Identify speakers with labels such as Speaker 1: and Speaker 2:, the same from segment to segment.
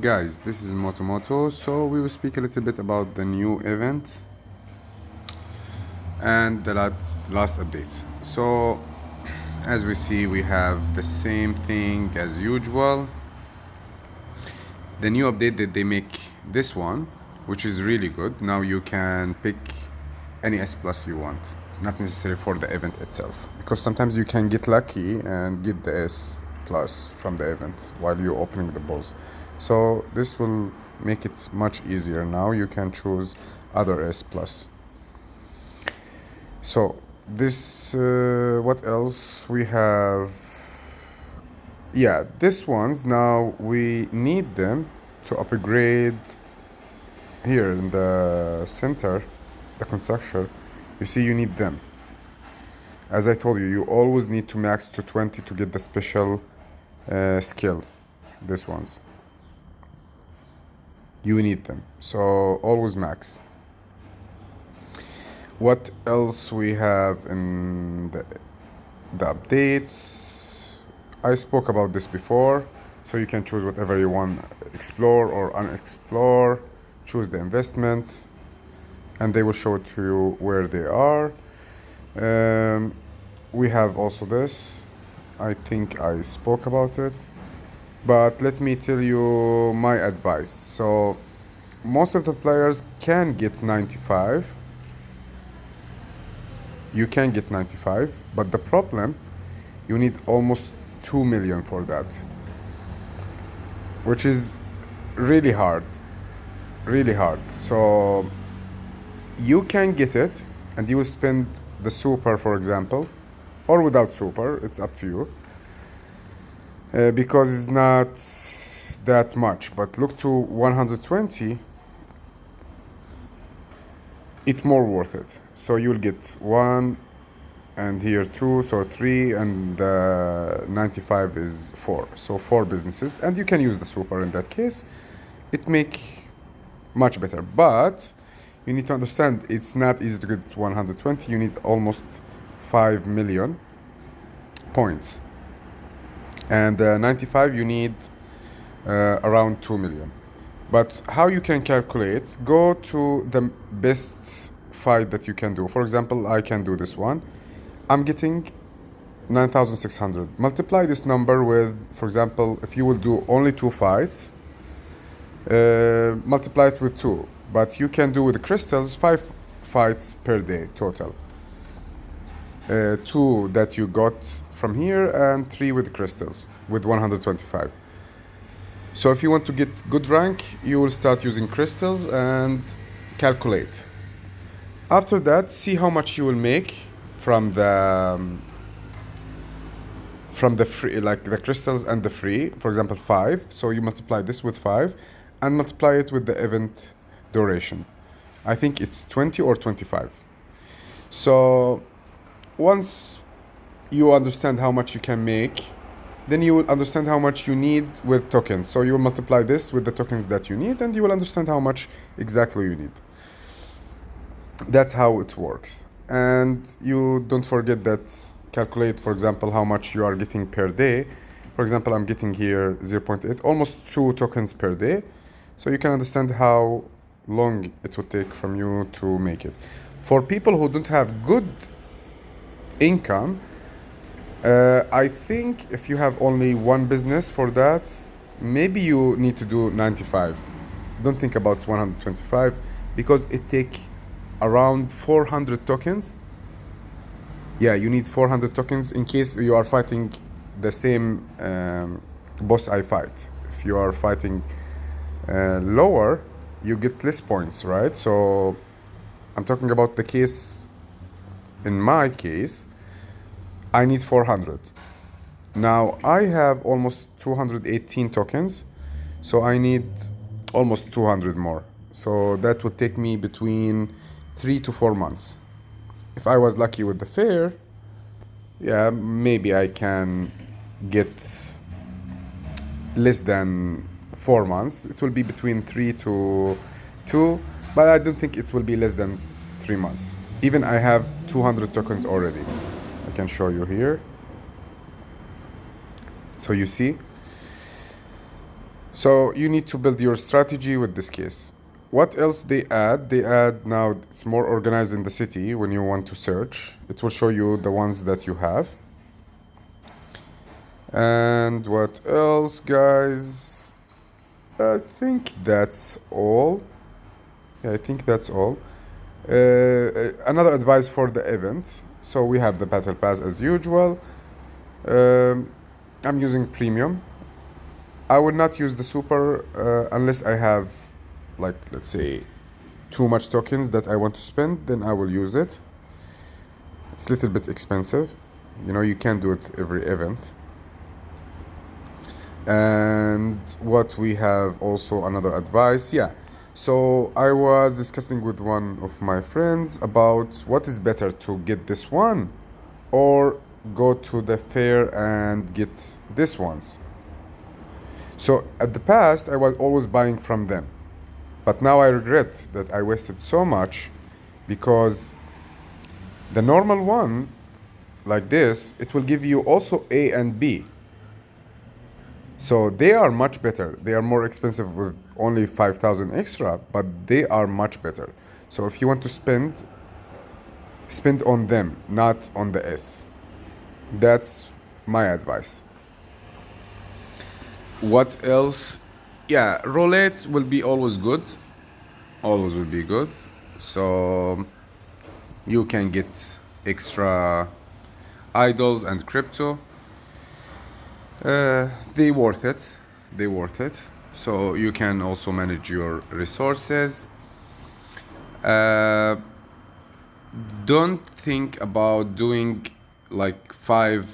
Speaker 1: guys, this is Motomoto. So we will speak a little bit about the new event and the last updates. So as we see, we have the same thing as usual. The new update that they make this one, which is really good. Now you can pick any S plus you want, not necessarily for the event itself, because sometimes you can get lucky and get the S plus from the event while you're opening the balls. So this will make it much easier. Now you can choose other S plus. So this what else we have? Yeah, this ones now we need them to upgrade here in the center, the construction. You see, you need them. As I told you, you always need to max to 20 to get the special skill. This ones, you need them, so always max. What else we have in the updates? I spoke about this before, so you can choose whatever you want, explore or unexplore, choose the investment, and they will show it to you where they are. We have also this. I think I spoke about it, but let me tell you my advice. So most of the players can get 95. You can get 95, but the problem, you need almost 2 million for that, which is really hard, really hard. So you can get it and you will spend the super, for example, or without super, it's up to you, because it's not that much. But look to 120, it's more worth it. So you'll get 1 and here 2, so 3, and 95 is 4, so 4 businesses, and you can use the super in that case. It make much better, but you need to understand it's not easy to get 120. You need almost 5 million points, and 95 you need around 2 million. But how you can calculate, go to the best fight that you can do. For example, I can do this one. I'm getting 9,600. Multiply this number with, for example, if you will do only 2 fights, multiply it with 2. But you can do with the crystals 5 fights per day total. 2 that you got from here and 3 with crystals with 125. So if you want to get good rank, you will start using crystals and calculate. After that, see how much you will make from the free, like the crystals and the free. For example, 5. So you multiply this with 5 and multiply it with the event duration. I think it's 20 or 25. So once you understand how much you can make, then you will understand how much you need with tokens. So you will multiply this with the tokens that you need, and you will understand how much exactly you need. That's how it works. And you don't forget that calculate, for example, how much you are getting per day. For example, I'm getting here 0.8, almost 2 tokens per day. So you can understand how long it would take from you to make it. For people who don't have good income, I think if you have only one business for that, maybe you need to do 95. Don't think about 125, because it take around 400 tokens. Yeah, you need 400 tokens in case you are fighting the same boss I fight. If you are fighting lower, you get less points, right? So I'm talking about the case. In my case, I need 400. Now I have almost 218 tokens, so I need almost 200 more. So that would take me between 3 to 4 months. If I was lucky with the fair, yeah, maybe I can get less than 4 months. It will be between 3 to 2, but I don't think it will be less than 3 months. Even I have 200 tokens already. I can show you here. So you see, So you need to build your strategy with this case. What else they add? They add now it's more organized in the city when you want to search. It will show you the ones that you have. And what else, guys? I think that's all. Yeah, I think that's all. Another advice for the event. So we have the battle pass as usual. I'm using premium. I would not use the super unless I have, like, let's say, too much tokens that I want to spend. Then I will use it. It's a little bit expensive. You know, you can't do it every event. And what we have also another advice, yeah. So I was discussing with one of my friends about what is better, to get this one or go to the fair and get this ones. So at the past I was always buying from them, but now I regret that I wasted so much, because the normal one like this, it will give you also A and B. So they are much better. They are more expensive with only 5,000 extra, but they are much better. So if you want to spend on them, not on the S. That's my advice. What else? Yeah, roulette will be always good. Always will be good. So you can get extra idols and crypto. They worth it. They worth it. So you can also manage your resources. Don't think about doing like 5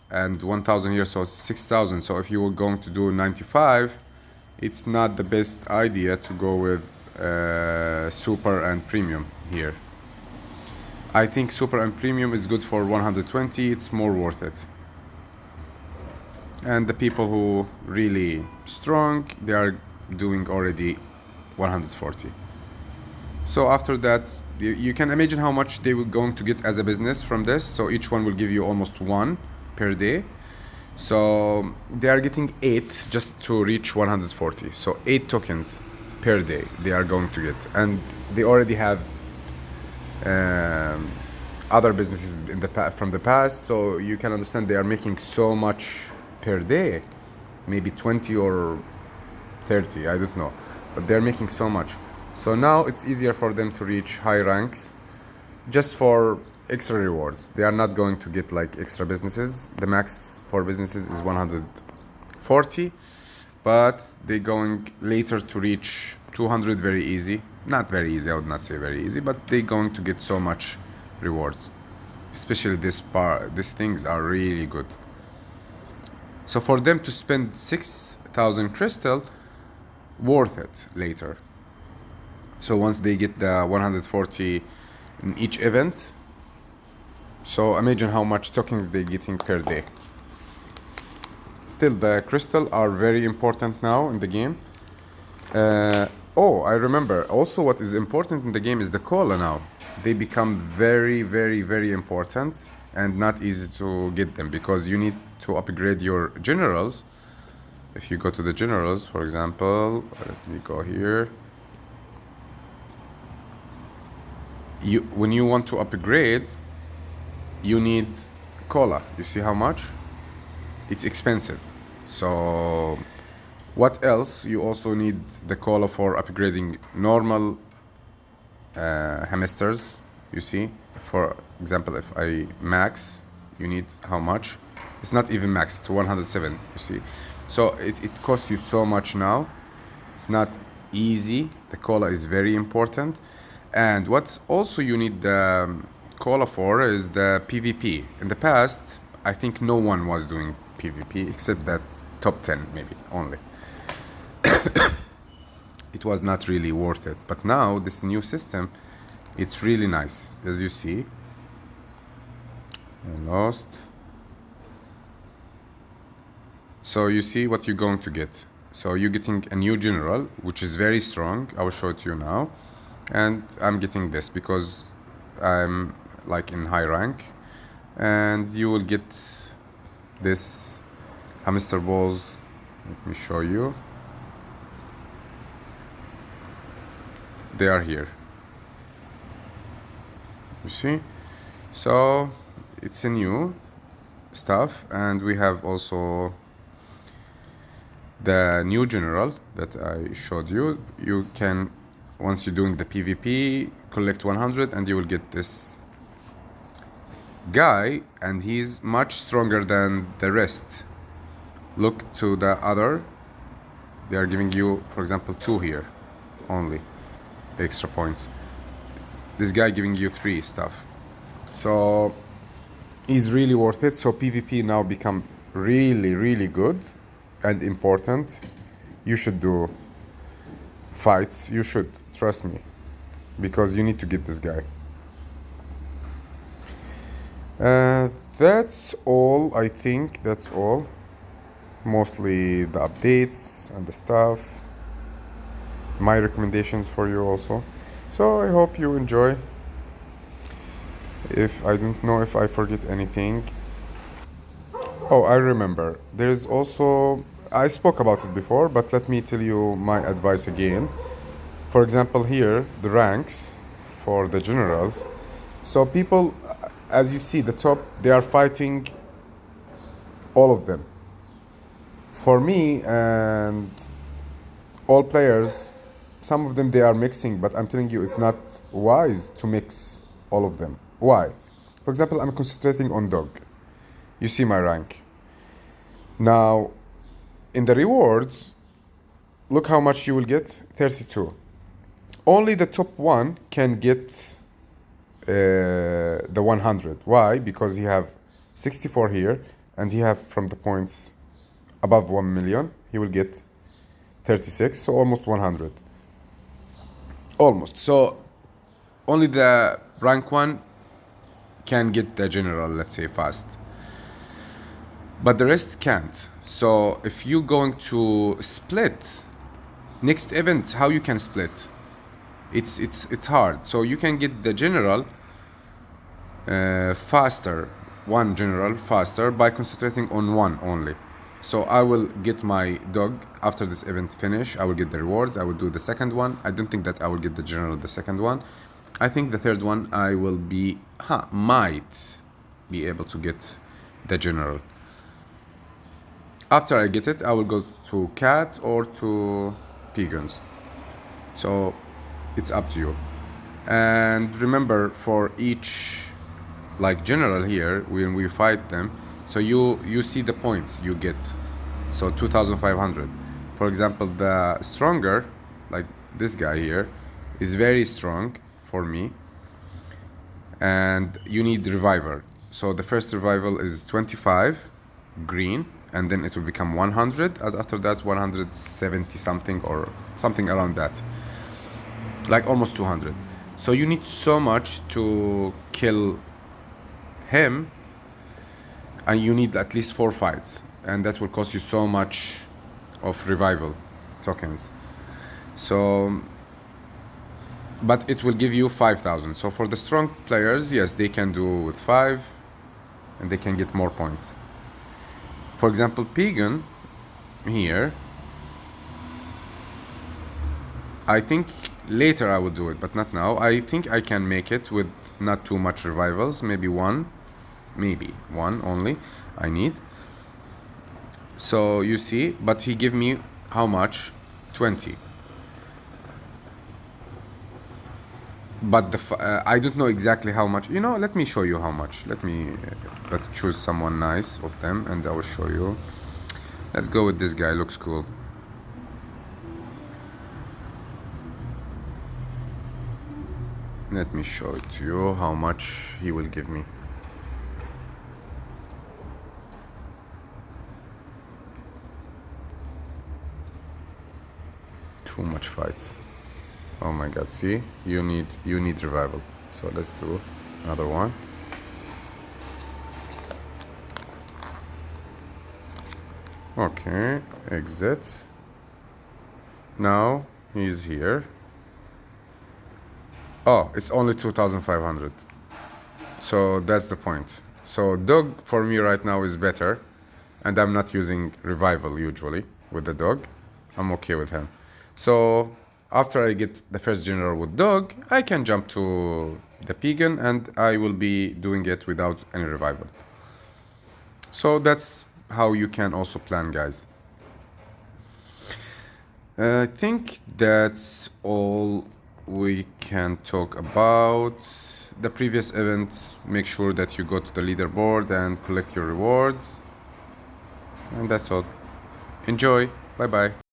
Speaker 1: and 1,000 years, so 6,000. So if you were going to do 95, it's not the best idea to go with super and premium here. I think super and premium is good for 120. It's more worth it. And the people who really strong, they are doing already 140. So after that, you can imagine how much they were going to get as a business from this. So each one will give you almost 1 per day. So they are getting 8 just to reach 140. So 8 tokens per day they are going to get. And they already have other businesses in from the past. So you can understand they are making so much per day, maybe 20 or 30, I don't know, but they're making so much. So now it's easier for them to reach high ranks just for extra rewards. They are not going to get like extra businesses. The max for businesses is 140, but they're going later to reach 200 very easy. Not very easy, I would not say very easy, but they're going to get so much rewards. Especially these things are really good. So for them to spend 6,000 crystal, worth it later. So once they get the 140 in each event, so imagine how much tokens they're getting per day. Still, the crystal are very important now in the game. I remember also what is important in the game is the cola now. They become very, very, very important and not easy to get them, because you need to upgrade your generals. If you go to the generals, for example, let me go here. When you want to upgrade, you need cola. You see how much? It's expensive. So what else? You also need the cola for upgrading normal hamsters. You see, for example, if I max, you need how much? It's not even max, it's 107, you see. So it costs you so much now. It's not easy. The cola is very important. And what also you need the cola for is the PvP. In the past, I think no one was doing PvP except that top 10 maybe only. It was not really worth it. But now this new system, it's really nice. As you see, I lost. So you see what you're going to get. So you're getting a new general, which is very strong. I will show it to you now. And I'm getting this because I'm like in high rank. And you will get this hamster balls. Let me show you. they are here. You see? So it's a new stuff, and we have also the new general that I showed you. You can, once you're doing the PvP, collect 100 and you will get this guy, and he's much stronger than the rest. Look to the other, they are giving you, for example, 2 here only extra points. This guy giving you 3 stuff. So is really worth it. So PvP now become really good and important. You should do fights. You should, trust me, because you need to get this guy. That's all. I think that's all. Mostly the updates and the stuff. My recommendations for you also. So I hope you enjoy. If I don't know if I forget anything. Oh, I remember. There's also, I spoke about it before, but let me tell you my advice again. For example, here, the ranks for the generals. So people, as you see, the top, they are fighting all of them. For me and all players, some of them they are mixing, but I'm telling you, it's not wise to mix all of them. Why? For example, I'm concentrating on dog. You see my rank. Now, in the rewards, look how much you will get, 32. Only the top one can get the 100. Why? Because he have 64 here, and he have from the points above 1 million, he will get 36, so almost 100. Almost. So only the rank 1 can get the general, let's say, fast. But the rest can't. So if you're going to split, next event, how you can split? It's hard. So you can get the general faster, one general faster by concentrating on one only. So I will get my dog after this event finish. I will get the rewards. I will do the second one. I don't think that I will get the general the second one. I think the third one I will be might be able to get the general. After I get it, I will go to cat or to pagans. So it's up to you. And remember, for each like general here, when we fight them, so you see the points you get. So 2,500. For example, the stronger, like this guy here, is very strong for me. And you need reviver. So the first revival is 25 green, and then it will become 100, and after that 170 something or something around that, like almost 200. So you need so much to kill him, and you need at least 4 fights, and that will cost you so much of revival tokens. So but it will give you 5,000. So for the strong players, yes, they can do with 5 and they can get more points. For example, pagan here, I think later I will do it, but not now. I think I can make it with not too much revivals, maybe one only I need. So you see, but he give me how much? 20. But I don't know exactly how much. You know, let me show you how much. Let's choose someone nice of them, and I will show you. Let's go with this guy. Looks cool. Let me show it to you how much he will give me. Too much fights. Oh my god, see? You need revival. So let's do another one. Okay, exit. Now he's here. Oh, it's only 2,500. So that's the point. So dog for me right now is better, and I'm not using revival usually with the dog. I'm okay with him. So after I get the first general with dog, I can jump to the pagan and I will be doing it without any revival. So that's how you can also plan, guys. I think that's all we can talk about. The previous event, make sure that you go to the leaderboard and collect your rewards. And that's all. Enjoy. Bye bye.